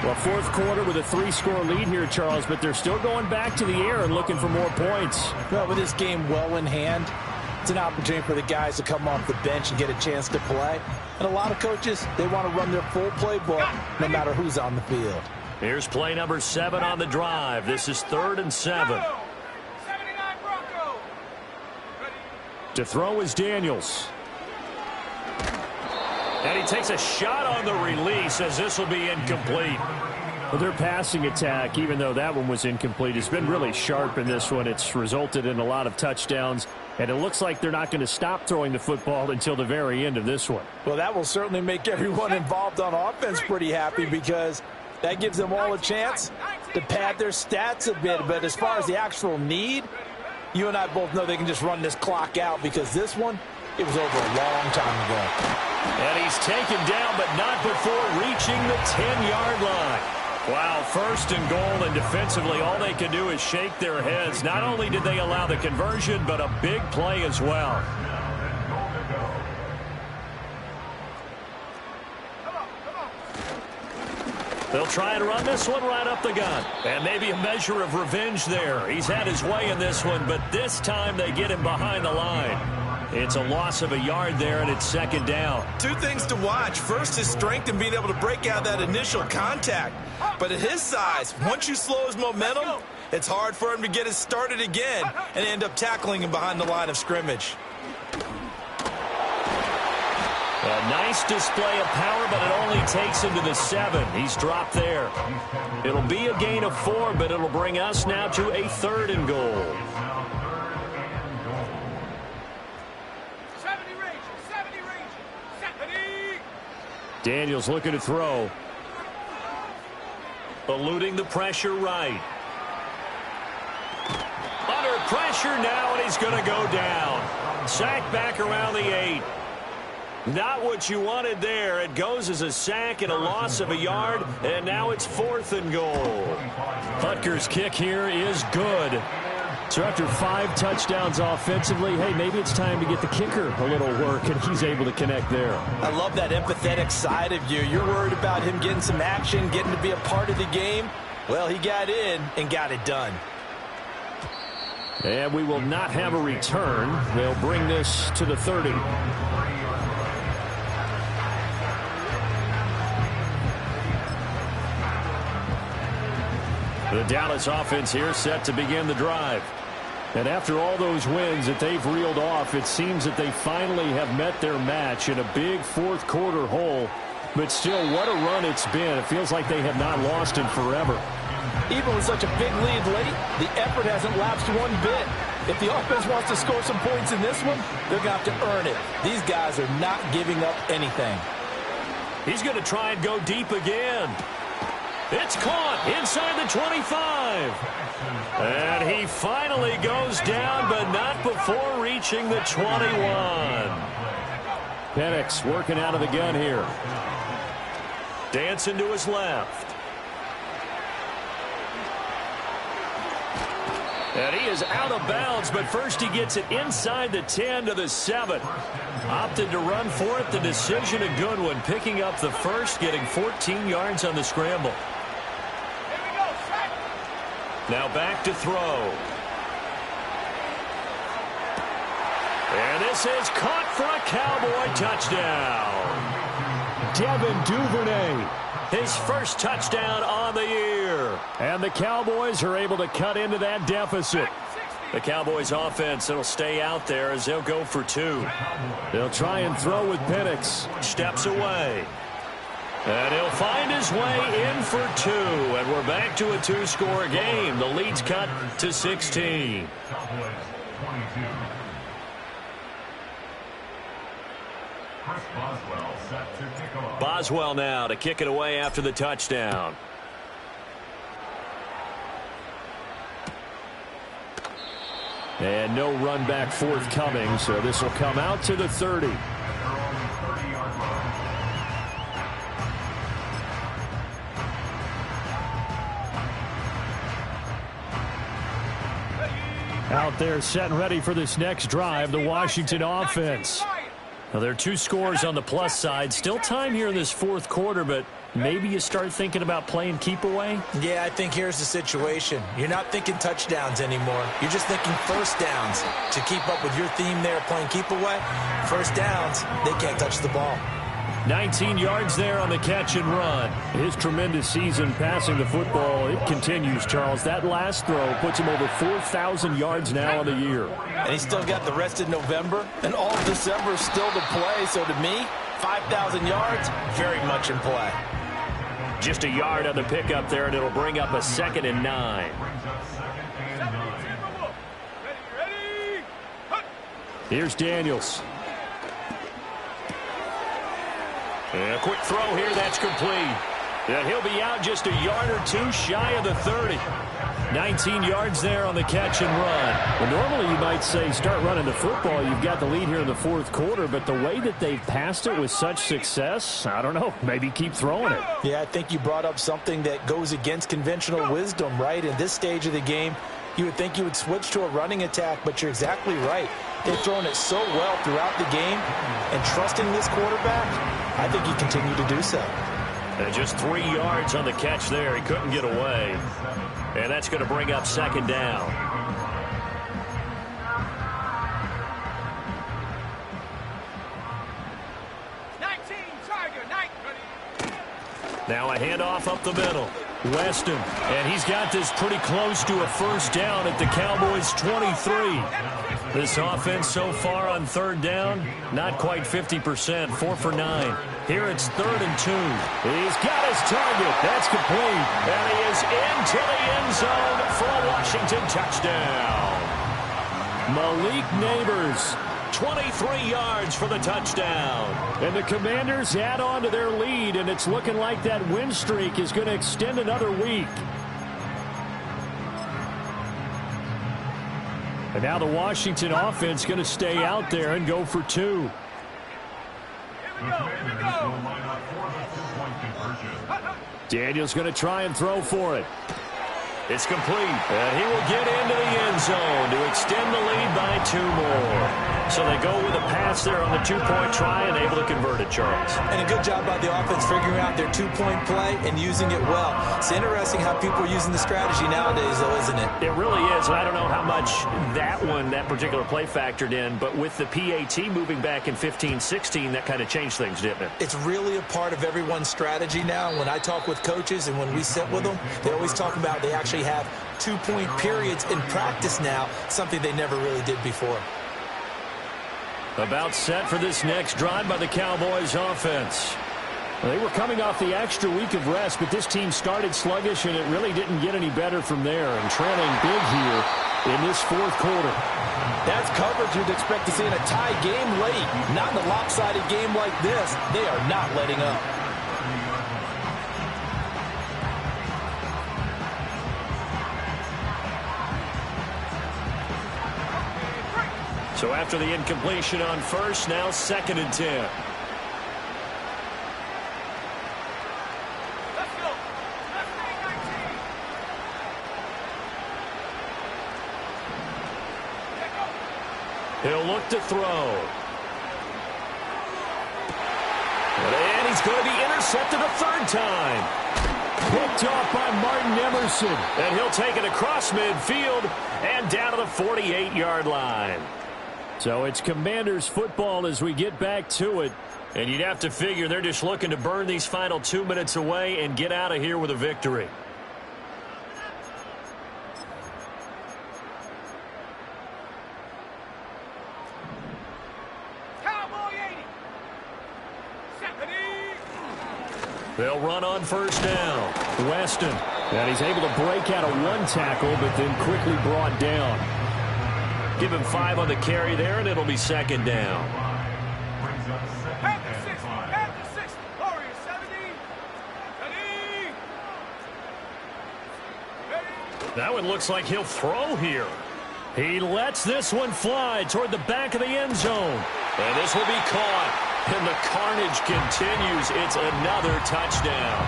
Well, 4th quarter with a 3-score lead here, Charles, but they're still going back to the air and looking for more points. Well, with this game well in hand, it's an opportunity for the guys to come off the bench and get a chance to play. And a lot of coaches, they want to run their full playbook no matter who's on the field. Here's play number 7 on the drive. This is 3rd and 7. 79 Bronco. To throw is Daniels. And he takes a shot on the release as this will be incomplete. Well, their passing attack, even though that one was incomplete, has been really sharp in this one. It's resulted in a lot of touchdowns, and it looks like they're not going to stop throwing the football until the very end of this one. Well, that will certainly make everyone involved on offense pretty happy because that gives them all a chance to pad their stats a bit. But as far as the actual need, you and I both know they can just run this clock out because this one, it was over a long time ago. And he's taken down, but not before reaching the 10-yard line. Wow, 1st and goal, and defensively all they can do is shake their heads. Not only did they allow the conversion, but a big play as well. They'll try and run this one right up the gut. And maybe a measure of revenge there. He's had his way in this one, but this time they get him behind the line. It's a loss of a yard there, and it's second down. Two things to watch. First, his strength in being able to break out that initial contact. But at his size, once you slow his momentum, it's hard for him to get it started again and end up tackling him behind the line of scrimmage. A nice display of power, but it only takes him to the 7. He's dropped there. It'll be a gain of 4, but it'll bring us now to a 3rd and goal. 70 range, 70. Daniels looking to throw. Eluding the pressure right. Under pressure now, and he's going to go down. Sacked back around the 8. Not what you wanted there. It goes as a sack and a loss of a yard, and now it's 4th and goal. Butker's kick here is good. So after 5 touchdowns offensively, hey, maybe it's time to get the kicker a little work, and he's able to connect there. I love that empathetic side of you. You're worried about him getting some action, getting to be a part of the game. Well, he got in and got it done. And we will not have a return. They'll bring this to the 30. The Dallas offense here set to begin the drive. And after all those wins that they've reeled off, it seems that they finally have met their match in a big fourth quarter hole. But still, what a run it's been. It feels like they have not lost in forever. Even with such a big lead late, the effort hasn't lapsed one bit. If the offense wants to score some points in this one, they're going to have to earn it. These guys are not giving up anything. He's going to try and go deep again. It's caught inside the 25. And he finally goes down, but not before reaching the 21. Penix working out of the gun here. Dancing to his left. And he is out of bounds, but first he gets it inside the 10 to the 7. Opted to run for it. The decision a good one. Picking up the first, getting 14 yards on the scramble. Now back to throw. And this is caught for a Cowboy touchdown. Devin Duvernay. His first touchdown on the year. And the Cowboys are able to cut into that deficit. The Cowboys offense will stay out there as they'll go for 2. They'll try and throw with Penix. Steps away. And he'll find his way in for 2. And we're back to a 2-score game. The lead's cut to 16. Boswell now to kick it away after the touchdown. And no run back forthcoming, so this will come out to the 30. Out there set and ready for this next drive, the Washington offense. Now, there are 2 scores on the plus side. Still time here in this fourth quarter, but maybe you start thinking about playing keep away? Yeah, I think here's the situation. You're not thinking touchdowns anymore. You're just thinking first downs. To keep up with your theme there, playing keep away, first downs, they can't touch the ball. 19 yards there on the catch and run. His tremendous season passing the football, it continues, Charles. That last throw puts him over 4,000 yards now on the year. And he's still got the rest of November and all of December still to play. So to me, 5,000 yards, very much in play. Just a yard on the pickup there, and it'll bring up a 2nd and 9. Here's Daniels. And a quick throw here, that's complete. And he'll be out just a yard or 2 shy of the 30. 19 yards there on the catch and run. Well, normally you might say start running the football. You've got the lead here in the fourth quarter, but the way that they've passed it with such success, I don't know, maybe keep throwing it. Yeah, I think you brought up something that goes against conventional wisdom, right? In this stage of the game, you would think you would switch to a running attack, but you're exactly right. They've thrown it so well throughout the game, and trusting this quarterback, I think you continue to do so. And just 3 yards on the catch there. He couldn't get away. And that's going to bring up 2nd down. Now a handoff up the middle. Weston, and he's got this pretty close to a first down at the Cowboys' 23. This offense so far on third down, not quite 50%, 4 for 9. Here it's 3rd and 2. He's got his target. That's complete. And he is into the end zone for a Washington touchdown. Malik Neighbors, 23 yards for the touchdown. and the Commanders add on to their lead, and it's looking like that win streak is going to extend another week. And now the Washington offense going to stay out there and go for 2. Here we go. Daniel's going to try and throw for it. It's complete, and he will get into the end zone to extend the lead by 2 more. So they go with a pass there on the 2-point try and able to convert it, Charles. And a good job by the offense figuring out their 2-point play and using it well. It's interesting how people are using the strategy nowadays, though, isn't it? It really is, and I don't know how much that particular play factored in, but with the PAT moving back in 15-16, that kind of changed things, didn't it? It's really a part of everyone's strategy now. When I talk with coaches and when we sit with them, they always talk about they actually have 2-point periods in practice now, something they never really did before. About set for this next drive by the Cowboys offense. They were coming off the extra week of rest, but this team started sluggish, and it really didn't get any better from there, and trailing big here in this 4th quarter. That's coverage you'd expect to see in a tie game late. Not in a lopsided game like this. They are not letting up. So after the incompletion on first, now 2nd and 10. Let's go. Let's go. He'll look to throw. And he's going to be intercepted a 3rd time. Picked off by Martin Emerson. And he'll take it across midfield and down to the 48-yard line. So it's Commanders football as we get back to it. And you'd have to figure they're just looking to burn these final 2 minutes away and get out of here with a victory. Cowboy 80. They'll run on first down. Weston, and he's able to break out of 1 tackle, but then quickly brought down. Give him 5 on the carry there, and it'll be 2nd down. Panther 60. Panther 60. Warriors 70. That one looks like he'll throw here. He lets this one fly toward the back of the end zone. And this will be caught. And the carnage continues. It's another touchdown.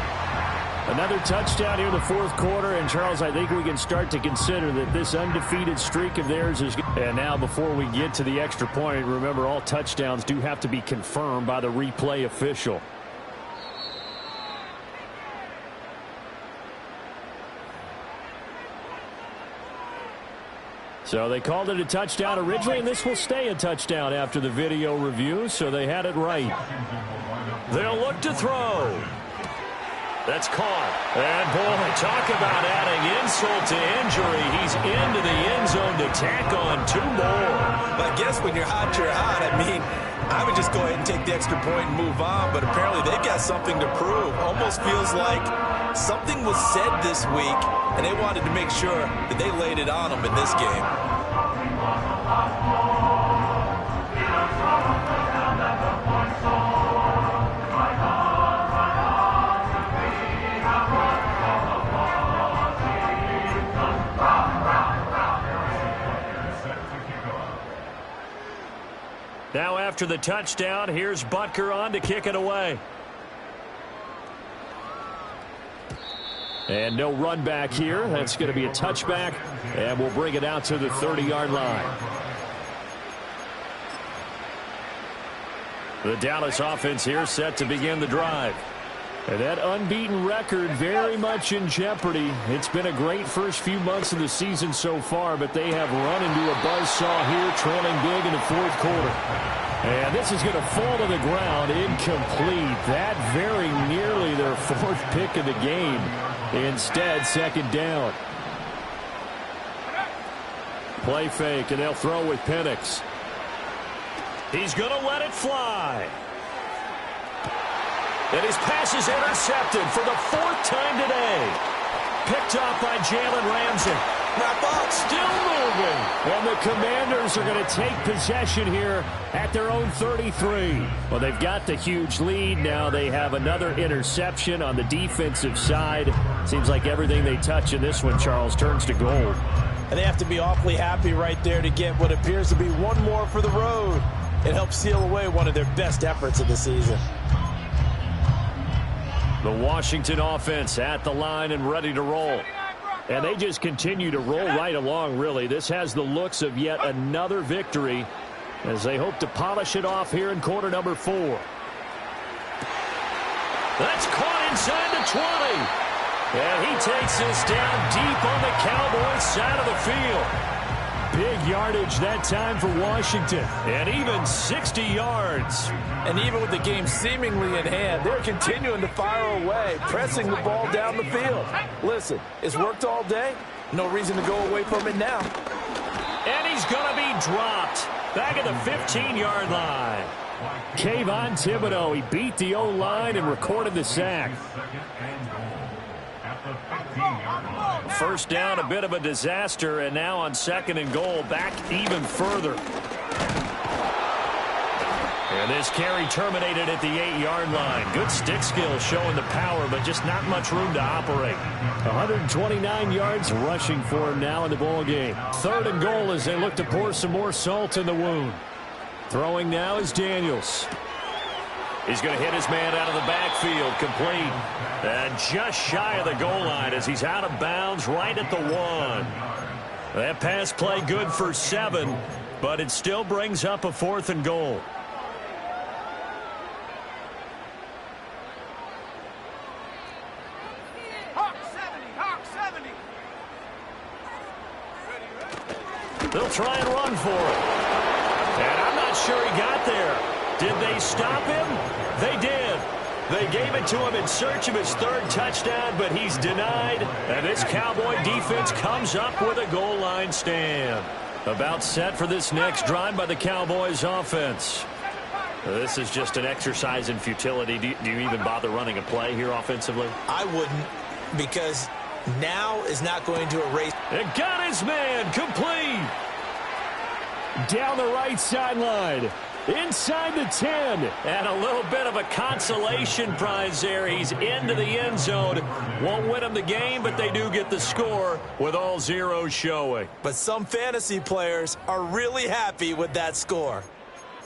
Another touchdown here in the 4th quarter. And, Charles, I think we can start to consider that this undefeated streak of theirs is... And now, before we get to the extra point, remember, all touchdowns do have to be confirmed by the replay official. So they called it a touchdown originally, and this will stay a touchdown after the video review, so they had it right. They'll look to throw. That's caught. And, boy, talk about adding insult to injury. He's into the end zone to tack on 2 more. But I guess when you're hot, you're hot. I mean, I would just go ahead and take the extra point and move on, but apparently they've got something to prove. Almost feels like something was said this week, and they wanted to make sure that they laid it on them in this game. Now after the touchdown, here's Butker on to kick it away. And no run back here. That's going to be a touchback, and we'll bring it out to the 30-yard line. The Dallas offense here set to begin the drive. And that unbeaten record very much in jeopardy. It's been a great first few months of the season so far, but they have run into a buzzsaw here, trailing big in the 4th quarter. And this is going to fall to the ground, incomplete. That very nearly their fourth pick of the game. Instead, second down. Play fake, and they'll throw with Penix. He's going to let it fly. And his pass is intercepted for the fourth time today. Picked off by Jalen Ramsey. Still moving. And the Commanders are going to take possession here at their own 33. Well, they've got the huge lead. Now they have another interception on the defensive side. Seems like everything they touch in this one, Charles, turns to gold. And they have to be awfully happy right there to get what appears to be one more for the road. It helps seal away one of their best efforts of the season. The Washington offense at the line and ready to roll. And they just continue to roll right along, really. This has the looks of yet another victory as they hope to polish it off here in quarter number 4. That's caught inside the 20. And he takes this down deep on the Cowboys side of the field. Big yardage that time for Washington. And even 60 yards. And even with the game seemingly in hand, they're continuing to fire away, pressing the ball down the field. Listen, it's worked all day. No reason to go away from it now. And he's going to be dropped back at the 15-yard line. Kayvon Thibodeau, he beat the O-line and recorded the sack. First down, a bit of a disaster, and now on second and goal, back even further. And this carry terminated at the 8-yard line. Good stick skill showing the power, but just not much room to operate. 129 yards rushing for him now in the ball game. Third and goal as they look to pour some more salt in the wound. Throwing now is Daniels. He's going to hit his man out of the backfield, complete. And just shy of the goal line as he's out of bounds right at the 1. That pass play good for 7, but it still brings up a 4th and goal. Hawk 70. They'll try and run for it. And I'm not sure he got there. Did they stop him? They did. They gave it to him in search of his 3rd touchdown, but he's denied. And this Cowboy defense comes up with a goal line stand. About set for this next drive by the Cowboys offense. This is just an exercise in futility. Do you even bother running a play here offensively? I wouldn't, because now is not going to erase. And got his man complete. Down the right sideline. Inside the 10. And a little bit of a consolation prize there. He's into the end zone. Won't win them the game, but they do get the score with all zeros showing. But some fantasy players are really happy with that score.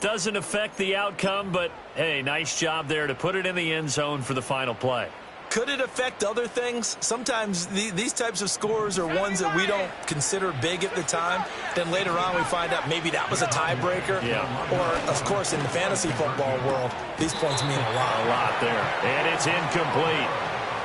Doesn't affect the outcome, but, hey, nice job there to put it in the end zone for the final play. Could it affect other things? Sometimes these types of scores are ones that we don't consider big at the time. Then later on we find out maybe that was a tiebreaker. Yeah. Or, of course, in the fantasy football world, these points mean a lot. A lot there. And it's incomplete.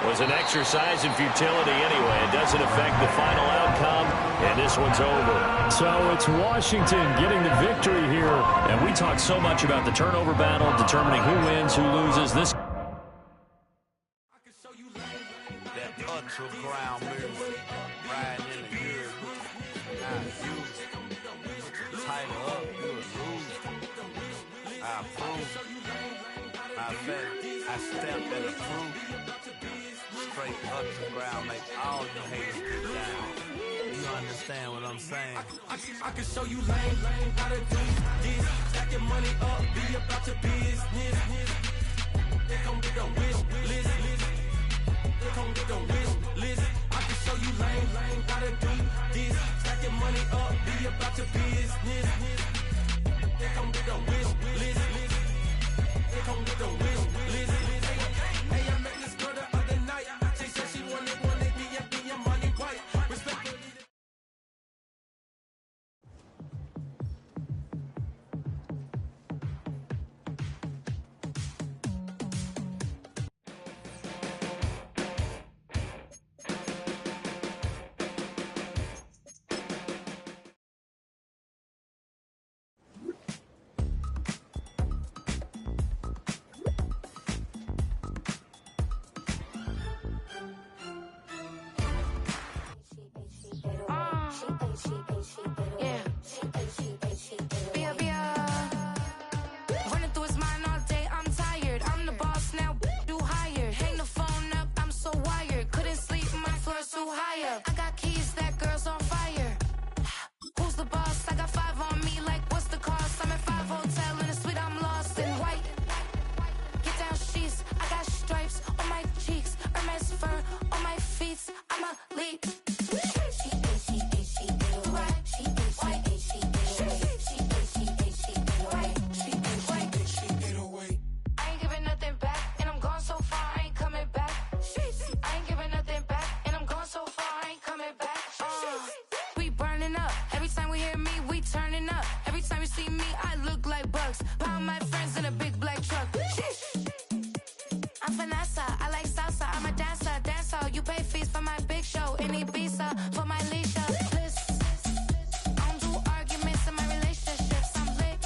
Was an exercise in futility anyway. It doesn't affect the final outcome, and this one's over. So it's Washington getting the victory here. And we talk so much about the turnover battle, determining who wins, who loses. This ground move, riding in the good, not used. Tighten up, you a lose. I approve. I bet I step and approve. Straight up the ground, make all you haters get down. You understand what I'm saying? I can show you lame, how to do this. Stacking money up, be about your business. They come with the wish list. They come with the wish list. I can show you lame, how to do this. Stacking money up, be about your business. They come with the wish list. They come with the wish list. Hey, I met this girl the other night. She said she wanted me and money white. Respect. up. Every time you see me, I look like Bugs. Pound my friends in a big black truck. Sheesh. I'm Vanessa, I like salsa. I'm a dancer, dancer. You pay fees for my big show. In Ibiza, for my leisure. Listen, I don't do arguments in my relationships. I'm lit.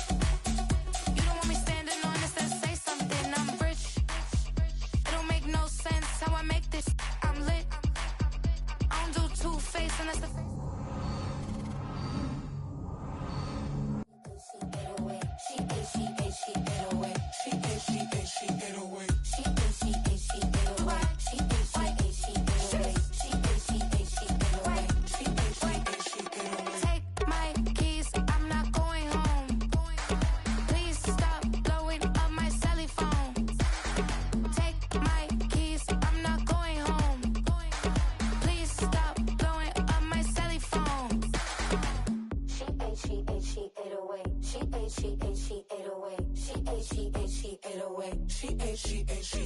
You don't want me standing on this and say something. I'm rich. It don't make no sense how I make this. I'm lit. I don't do two-face and that's the... She